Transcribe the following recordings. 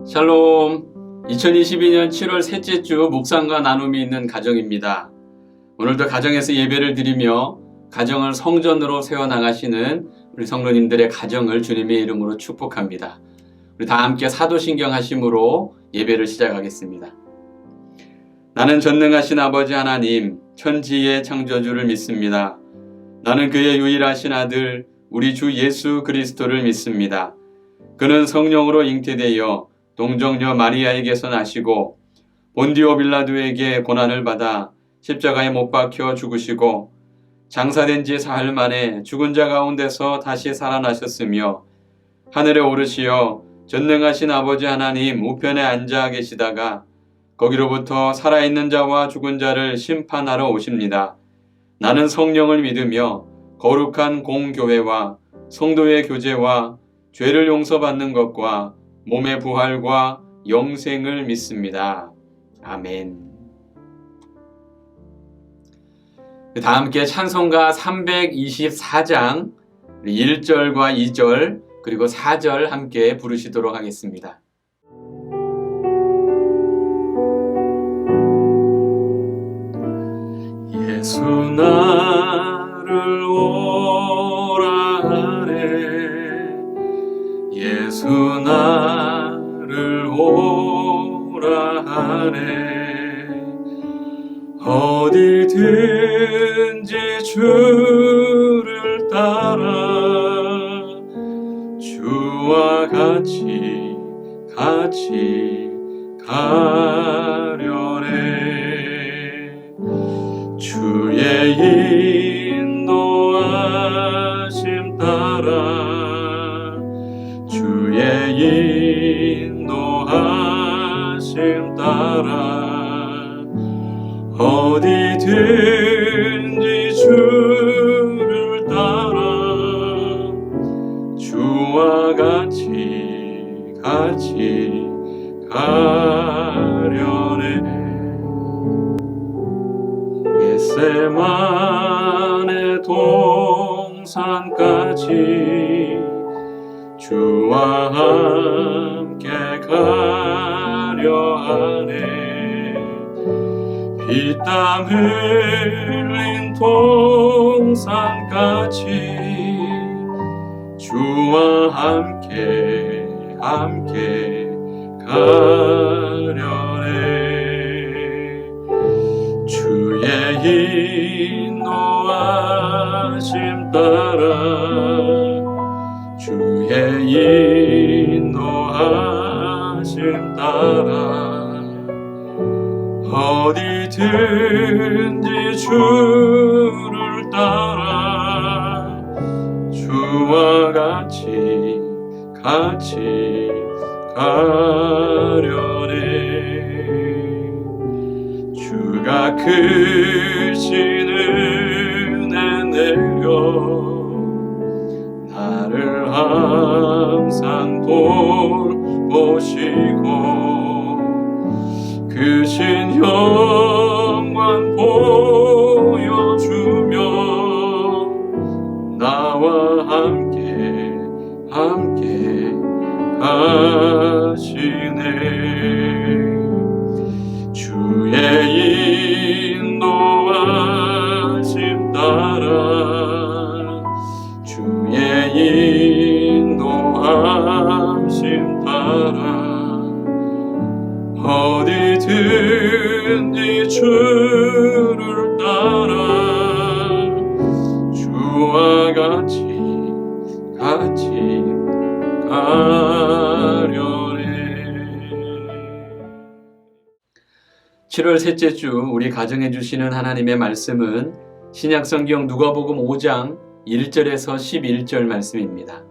샬롬. 2022년 7월 셋째 주 묵상과 나눔이 있는 가정입니다. 오늘도 가정에서 예배를 드리며 가정을 성전으로 세워나가시는 우리 성도님들의 가정을 주님의 이름으로 축복합니다. 우리 다 함께 사도신경 하심으로 예배를 시작하겠습니다. 나는 전능하신 아버지 하나님, 천지의 창조주를 믿습니다. 나는 그의 유일하신 아들, 우리 주 예수 그리스도를 믿습니다. 그는 성령으로 잉태되어 동정녀 마리아에게서 나시고 본디오 빌라도에게 고난을 받아 십자가에 못 박혀 죽으시고 장사된 지 사흘 만에 죽은 자 가운데서 다시 살아나셨으며 하늘에 오르시어 전능하신 아버지 하나님 우편에 앉아 계시다가 거기로부터 살아있는 자와 죽은 자를 심판하러 오십니다. 나는 성령을 믿으며 거룩한 공교회와 성도의 교제와 죄를 용서받는 것과 몸의 부활과 영생을 믿습니다. 아멘. 다 함께 찬송가 324장 1절과 2절 그리고 4절 함께 부르시도록 하겠습니다. 예수 나를 오라 하래 예수 나를 오라 하네 어디든지 주를 따라 주와 같이 가려네 주의 인도하심 따라 주의 인도하심 따라 어디든지 주를 따라 주와 같이 가려네 겟세마네 동산까지 주와 함께 가려 하네 피땀 흘린 동산까지 주와 함께 가려네 주의 인도하심 따라 주의 인도하심 따라 어디든지 주를 따라 주와 같이 가려네 주가 크신 은혜 내려 나를 항상 돌보시고 크신 영광 보여주며 나와 함께 가시네 주의 인도하심 따라 주의 인도하심 따라 어디든지 주를 따라 주와 같이 가려네 7월 셋째 주 우리 가정해 주시는 하나님의 말씀은 신약성경 누가복음 5장 1절에서 11절 말씀입니다.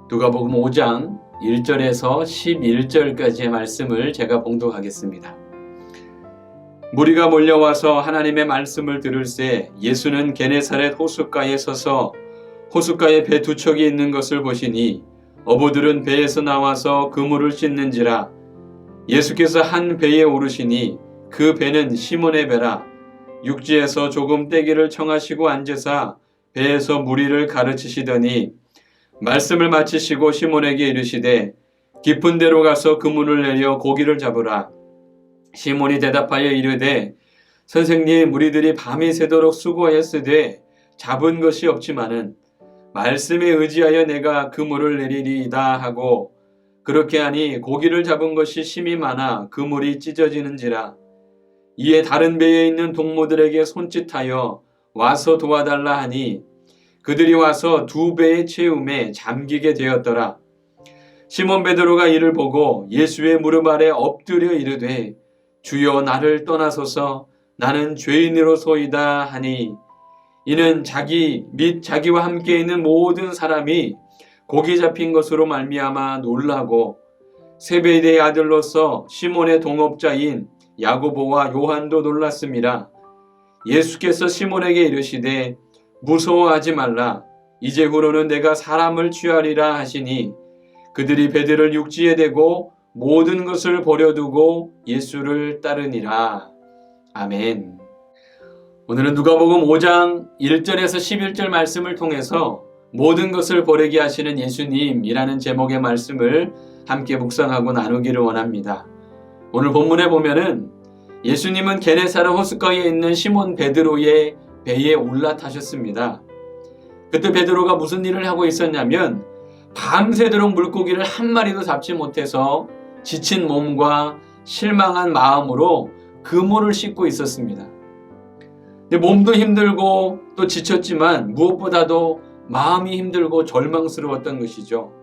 누가복음 5장 1절에서 11절까지의 말씀을 제가 봉독하겠습니다. 무리가 몰려와서 하나님의 말씀을 들을새 예수는 게네사렛 호숫가에 서서 호숫가에 배 두 척이 있는 것을 보시니 어부들은 배에서 나와서 그물을 씻는지라 예수께서 한 배에 오르시니 그 배는 시몬의 배라 육지에서 조금 떼기를 청하시고 앉으사 배에서 무리를 가르치시더니 말씀을 마치시고 시몬에게 이르시되 깊은 데로 가서 그물을 내려 고기를 잡으라. 시몬이 대답하여 이르되 선생님, 우리들이 밤이 새도록 수고하였으되 잡은 것이 없지만은 말씀에 의지하여 내가 그물을 내리리이다 하고, 그렇게 하니 고기를 잡은 것이 심히 많아 그물이 찢어지는지라. 이에 다른 배에 있는 동무들에게 손짓하여 와서 도와달라 하니 그들이 와서 2배의 채움에 잠기게 되었더라. 시몬 베드로가 이를 보고 예수의 무릎 아래 엎드려 이르되 주여, 나를 떠나소서, 나는 죄인으로소이다 하니, 이는 자기 및 자기와 함께 있는 모든 사람이 고기 잡힌 것으로 말미암아 놀라고 세베대의 아들로서 시몬의 동업자인 야고보와 요한도 놀랐습니다. 예수께서 시몬에게 이르시되 무서워하지 말라. 이제후로는 내가 사람을 취하리라 하시니 그들이 배들을 육지에 대고 모든 것을 버려두고 예수를 따르니라. 아멘. 오늘은 누가복음 5장 1절에서 11절 말씀을 통해서 모든 것을 버리게 하시는 예수님이라는 제목의 말씀을 함께 묵상하고 나누기를 원합니다. 오늘 본문에 보면은 예수님은 게네사르 호숫가에 있는 시몬 베드로의 배에 올라타셨습니다. 그때 베드로가 무슨 일을 하고 있었냐면 밤새도록 물고기를 한 마리도 잡지 못해서 지친 몸과 실망한 마음으로 그물을 씻고 있었습니다. 근데 몸도 힘들고 또 지쳤지만 무엇보다도 마음이 힘들고 절망스러웠던 것이죠.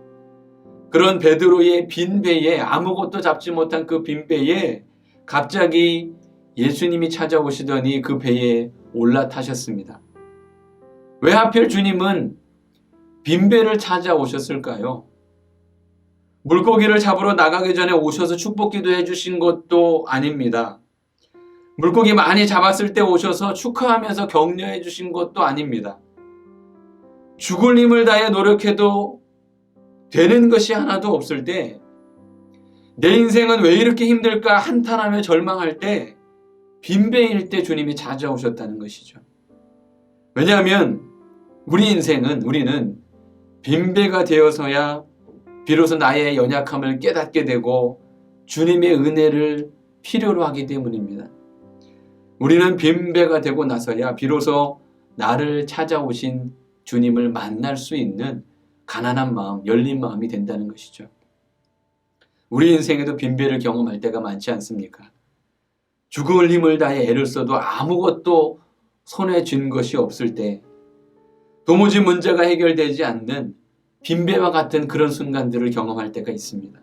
그런 베드로의 빈 배에, 아무것도 잡지 못한 그 빈 배에 갑자기 예수님이 찾아오시더니 그 배에 올라타셨습니다. 왜 하필 주님은 빈 배를 찾아오셨을까요? 물고기를 잡으러 나가기 전에 오셔서 축복기도 해주신 것도 아닙니다. 물고기 많이 잡았을 때 오셔서 축하하면서 격려해 주신 것도 아닙니다. 죽을 힘을 다해 노력해도 되는 것이 하나도 없을 때, 내 인생은 왜 이렇게 힘들까 한탄하며 절망할 때, 빈배일 때 주님이 찾아오셨다는 것이죠. 왜냐하면 우리는 빈배가 되어서야 비로소 나의 연약함을 깨닫게 되고 주님의 은혜를 필요로 하기 때문입니다. 우리는 빈배가 되고 나서야 비로소 나를 찾아오신 주님을 만날 수 있는 가난한 마음, 열린 마음이 된다는 것이죠. 우리 인생에도 빈배를 경험할 때가 많지 않습니까? 죽을 힘을 다해 애를 써도 아무것도 손에 쥔 것이 없을 때, 도무지 문제가 해결되지 않는 빈배와 같은 그런 순간들을 경험할 때가 있습니다.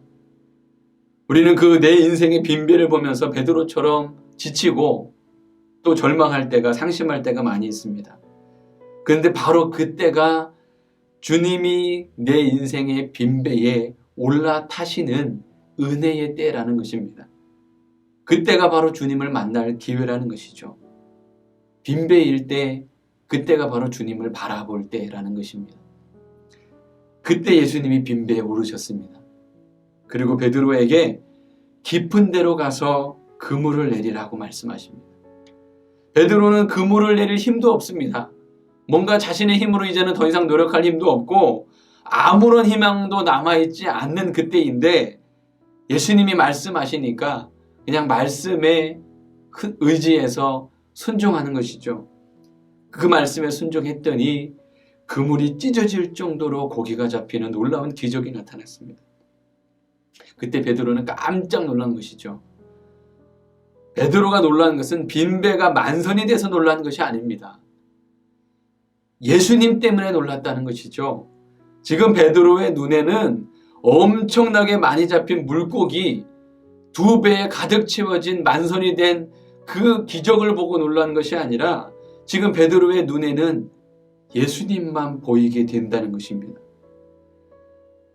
우리는 그 내 인생의 빈배를 보면서 베드로처럼 지치고 또 절망할 때가, 상심할 때가 많이 있습니다. 그런데 바로 그때가 주님이 내 인생의 빈배에 올라타시는 은혜의 때라는 것입니다. 그때가 바로 주님을 만날 기회라는 것이죠. 빈배일 때, 그때가 바로 주님을 바라볼 때라는 것입니다. 그때 예수님이 빈배에 오르셨습니다. 그리고 베드로에게 깊은 데로 가서 그물을 내리라고 말씀하십니다. 베드로는 그물을 내릴 힘도 없습니다. 뭔가 자신의 힘으로 이제는 더 이상 노력할 힘도 없고 아무런 희망도 남아있지 않는 그때인데, 예수님이 말씀하시니까 그냥 말씀에 의지해서 순종하는 것이죠. 그 말씀에 순종했더니 그물이 찢어질 정도로 고기가 잡히는 놀라운 기적이 나타났습니다. 그때 베드로는 깜짝 놀란 것이죠. 베드로가 놀란 것은 빈배가 만선이 돼서 놀란 것이 아닙니다. 예수님 때문에 놀랐다는 것이죠. 지금 베드로의 눈에는 엄청나게 많이 잡힌 물고기 2배에 가득 채워진 만선이 된 그 기적을 보고 놀란 것이 아니라 지금 베드로의 눈에는 예수님만 보이게 된다는 것입니다.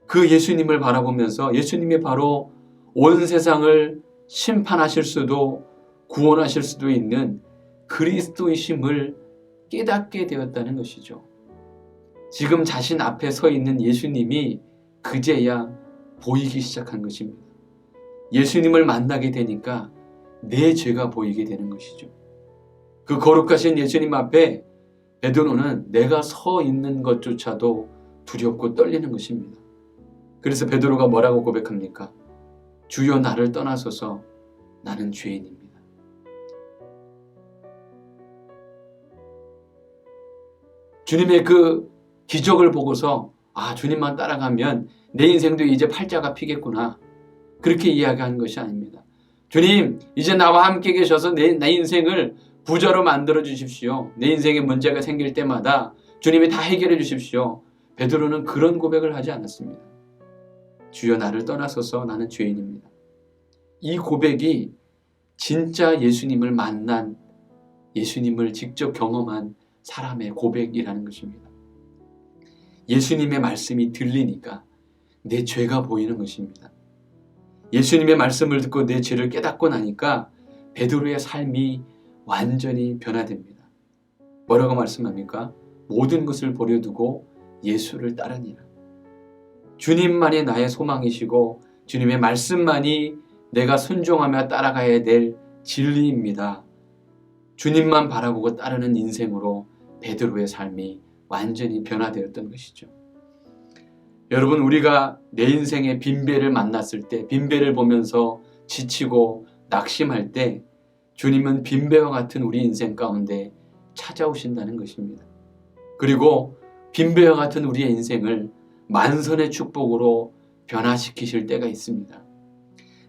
그 예수님을 바라보면서 예수님이 바로 온 세상을 심판하실 수도 구원하실 수도 있는 그리스도이심을 깨닫게 되었다는 것이죠. 지금 자신 앞에 서 있는 예수님이 그제야 보이기 시작한 것입니다. 예수님을 만나게 되니까 내 죄가 보이게 되는 것이죠. 그 거룩하신 예수님 앞에 베드로는 내가 서 있는 것조차도 두렵고 떨리는 것입니다. 그래서 베드로가 뭐라고 고백합니까? 주여 나를 떠나소서 나는 죄인입니다. 주님의 그 기적을 보고서 주님만 따라가면 내 인생도 이제 팔자가 피겠구나. 그렇게 이야기하는 것이 아닙니다. 주님, 이제 나와 함께 계셔서 내 인생을 부자로 만들어 주십시오. 내 인생에 문제가 생길 때마다 주님이 다 해결해 주십시오. 베드로는 그런 고백을 하지 않았습니다. 주여 나를 떠나소서 나는 죄인입니다. 이 고백이 진짜 예수님을 만난, 예수님을 직접 경험한 사람의 고백이라는 것입니다. 예수님의 말씀이 들리니까 내 죄가 보이는 것입니다. 예수님의 말씀을 듣고 내 죄를 깨닫고 나니까 베드로의 삶이 완전히 변화됩니다. 뭐라고 말씀합니까? 모든 것을 버려두고 예수를 따르니라. 주님만이 나의 소망이시고 주님의 말씀만이 내가 순종하며 따라가야 될 진리입니다. 주님만 바라보고 따르는 인생으로 베드로의 삶이 완전히 변화되었던 것이죠. 여러분, 우리가 내 인생의 빈배를 만났을 때, 빈배를 보면서 지치고 낙심할 때 주님은 빈배와 같은 우리 인생 가운데 찾아오신다는 것입니다. 그리고 빈배와 같은 우리의 인생을 만선의 축복으로 변화시키실 때가 있습니다.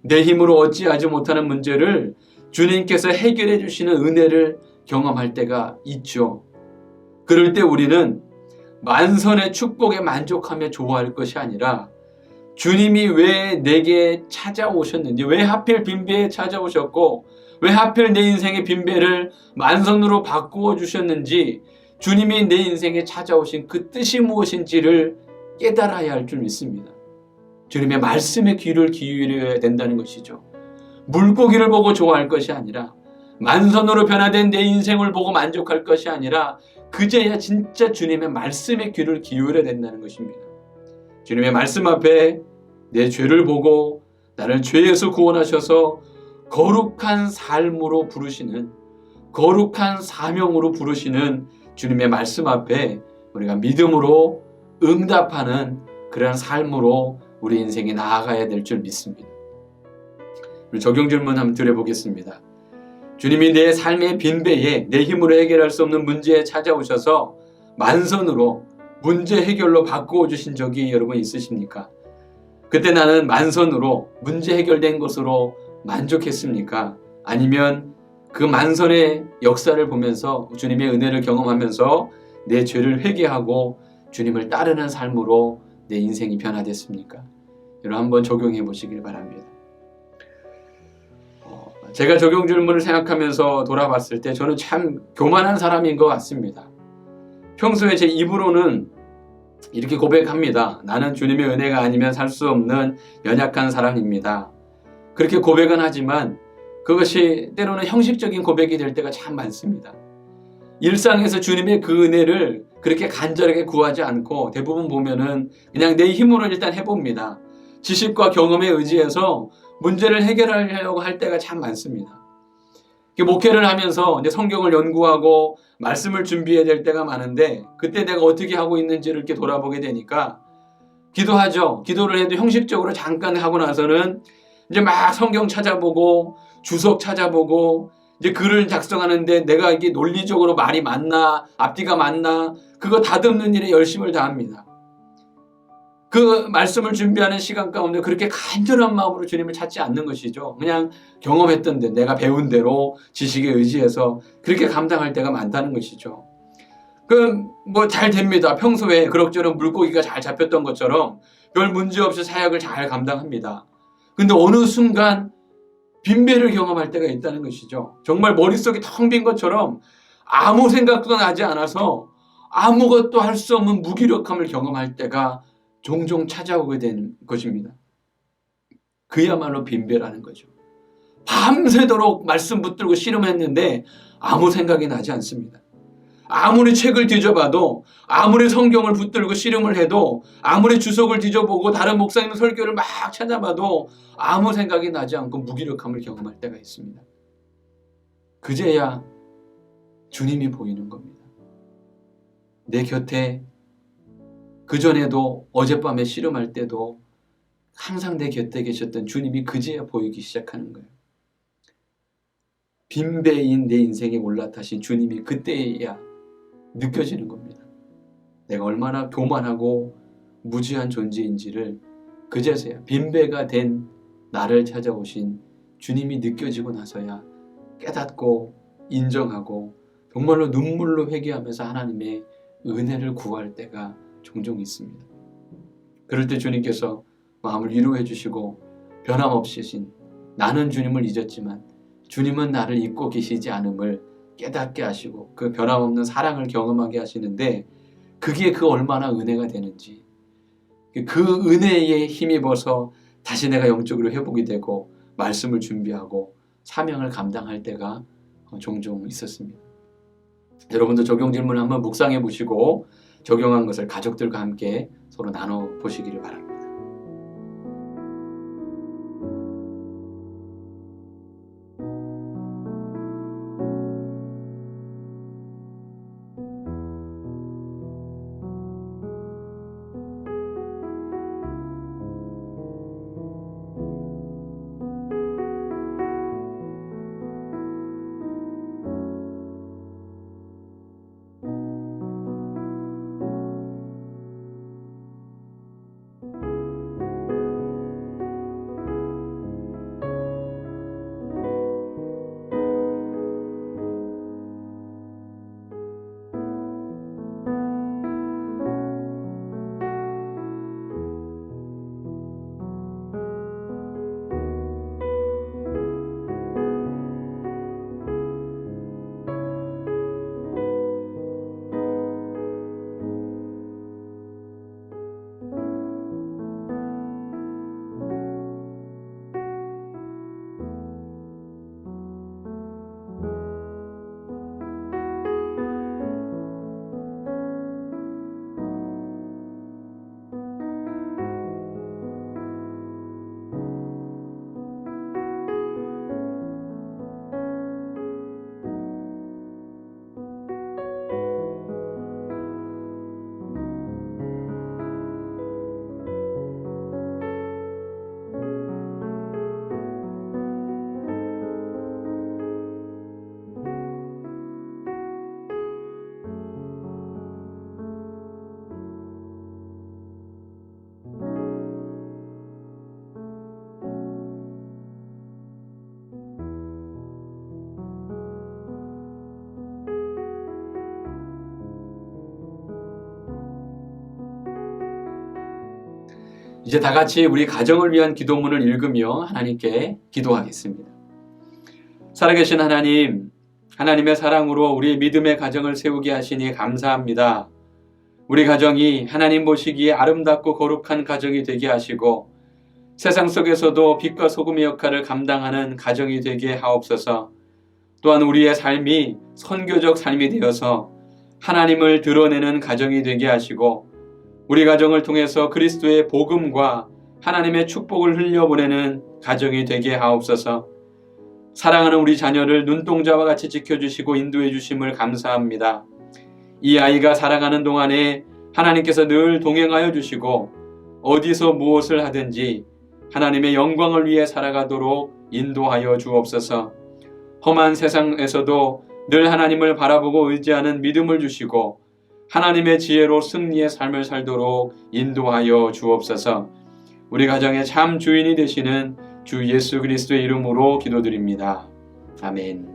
내 힘으로 어찌하지 못하는 문제를 주님께서 해결해 주시는 은혜를 경험할 때가 있죠. 그럴 때 우리는 만선의 축복에 만족하며 좋아할 것이 아니라 주님이 왜 내게 찾아오셨는지, 왜 하필 빈배에 찾아오셨고 왜 하필 내 인생의 빈배를 만선으로 바꾸어 주셨는지, 주님이 내 인생에 찾아오신 그 뜻이 무엇인지를 깨달아야 할 줄 믿습니다. 주님의 말씀에 귀를 기울여야 된다는 것이죠. 물고기를 보고 좋아할 것이 아니라, 만선으로 변화된 내 인생을 보고 만족할 것이 아니라 그제야 진짜 주님의 말씀에 귀를 기울여야 된다는 것입니다. 주님의 말씀 앞에 내 죄를 보고 나를 죄에서 구원하셔서 거룩한 삶으로 부르시는, 거룩한 사명으로 부르시는 주님의 말씀 앞에 우리가 믿음으로 응답하는 그런 삶으로 우리 인생이 나아가야 될 줄 믿습니다. 우리 적용 질문 한번 드려보겠습니다. 주님이 내 삶의 빈배에 내 힘으로 해결할 수 없는 문제에 찾아오셔서 만선으로 문제 해결로 바꾸어 주신 적이 여러분 있으십니까? 그때 나는 만선으로 문제 해결된 것으로 만족했습니까? 아니면 그 만선의 역사를 보면서 주님의 은혜를 경험하면서 내 죄를 회개하고 주님을 따르는 삶으로 내 인생이 변화됐습니까? 여러분 한번 적용해 보시길 바랍니다. 제가 적용 질문을 생각하면서 돌아봤을 때 저는 참 교만한 사람인 것 같습니다. 평소에 제 입으로는 이렇게 고백합니다. 나는 주님의 은혜가 아니면 살 수 없는 연약한 사람입니다. 그렇게 고백은 하지만 그것이 때로는 형식적인 고백이 될 때가 참 많습니다. 일상에서 주님의 그 은혜를 그렇게 간절하게 구하지 않고 대부분 보면은 그냥 내 힘으로 일단 해봅니다. 지식과 경험에 의지해서 문제를 해결하려고 할 때가 참 많습니다. 목회를 하면서 이제 성경을 연구하고 말씀을 준비해야 될 때가 많은데 그때 내가 어떻게 하고 있는지를 이렇게 돌아보게 되니까 기도하죠. 기도를 해도 형식적으로 잠깐 하고 나서는 이제 막 성경 찾아보고 주석 찾아보고 이제 글을 작성하는데 내가 이게 논리적으로 말이 맞나 앞뒤가 맞나 그거 다듬는 일에 열심을 다합니다. 그 말씀을 준비하는 시간 가운데 그렇게 간절한 마음으로 주님을 찾지 않는 것이죠. 그냥 경험했던 데 내가 배운 대로 지식에 의지해서 그렇게 감당할 때가 많다는 것이죠. 뭐 잘 됩니다. 평소에 그럭저럭 물고기가 잘 잡혔던 것처럼 별 문제 없이 사역을 잘 감당합니다. 근데 어느 순간 빈배를 경험할 때가 있다는 것이죠. 정말 머릿속이 텅 빈 것처럼 아무 생각도 나지 않아서 아무것도 할 수 없는 무기력함을 경험할 때가 종종 찾아오게 되는 것입니다. 그야말로 빈배라는 거죠. 밤새도록 말씀 붙들고 씨름했는데 아무 생각이 나지 않습니다. 아무리 책을 뒤져봐도 아무리 성경을 붙들고 씨름을 해도 아무리 주석을 뒤져보고 다른 목사님 설교를 막 찾아봐도 아무 생각이 나지 않고 무기력함을 경험할 때가 있습니다. 그제야 주님이 보이는 겁니다. 내 곁에 그전에도 어젯밤에 씨름할 때도 항상 내 곁에 계셨던 주님이 그제야 보이기 시작하는 거예요. 빈배인 내 인생에 올라타신 주님이 그때야 느껴지는 겁니다. 내가 얼마나 교만하고 무지한 존재인지를 그제서야 빈배가 된 나를 찾아오신 주님이 느껴지고 나서야 깨닫고 인정하고 정말로 눈물로 회개하면서 하나님의 은혜를 구할 때가 종종 있습니다. 그럴 때 주님께서 마음을 위로해 주시고 변함없으신 나는 주님을 잊었지만 주님은 나를 잊고 계시지 않음을 깨닫게 하시고 그 변함없는 사랑을 경험하게 하시는데 그게 그 얼마나 은혜가 되는지 그 은혜에 힘입어서 다시 내가 영적으로 회복이 되고 말씀을 준비하고 사명을 감당할 때가 종종 있었습니다. 여러분도 적용 질문을 한번 묵상해 보시고 적용한 것을 가족들과 함께 서로 나눠 보시기를 바랍니다. 이제 다 같이 우리 가정을 위한 기도문을 읽으며 하나님께 기도하겠습니다. 살아계신 하나님, 하나님의 사랑으로 우리의 믿음의 가정을 세우게 하시니 감사합니다. 우리 가정이 하나님 보시기에 아름답고 거룩한 가정이 되게 하시고 세상 속에서도 빛과 소금의 역할을 감당하는 가정이 되게 하옵소서. 또한 우리의 삶이 선교적 삶이 되어서 하나님을 드러내는 가정이 되게 하시고 우리 가정을 통해서 그리스도의 복음과 하나님의 축복을 흘려보내는 가정이 되게 하옵소서. 사랑하는 우리 자녀를 눈동자와 같이 지켜주시고 인도해 주심을 감사합니다. 이 아이가 살아가는 동안에 하나님께서 늘 동행하여 주시고 어디서 무엇을 하든지 하나님의 영광을 위해 살아가도록 인도하여 주옵소서. 험한 세상에서도 늘 하나님을 바라보고 의지하는 믿음을 주시고 하나님의 지혜로 승리의 삶을 살도록 인도하여 주옵소서. 우리 가정의 참 주인이 되시는 주 예수 그리스도의 이름으로 기도드립니다. 아멘.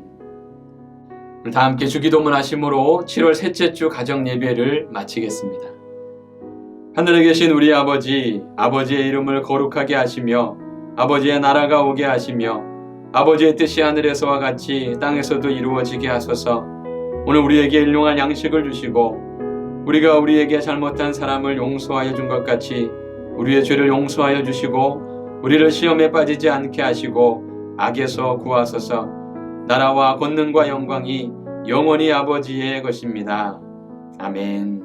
다 함께 주기도문 하심으로 7월 셋째 주 가정 예배를 마치겠습니다. 하늘에 계신 우리 아버지, 아버지의 이름을 거룩하게 하시며 아버지의 나라가 오게 하시며 아버지의 뜻이 하늘에서와 같이 땅에서도 이루어지게 하소서. 오늘 우리에게 일용할 양식을 주시고 우리가 우리에게 잘못한 사람을 용서하여 준 것 같이 우리의 죄를 용서하여 주시고 우리를 시험에 빠지지 않게 하시고 악에서 구하소서. 나라와 권능과 영광이 영원히 아버지의 것입니다. 아멘.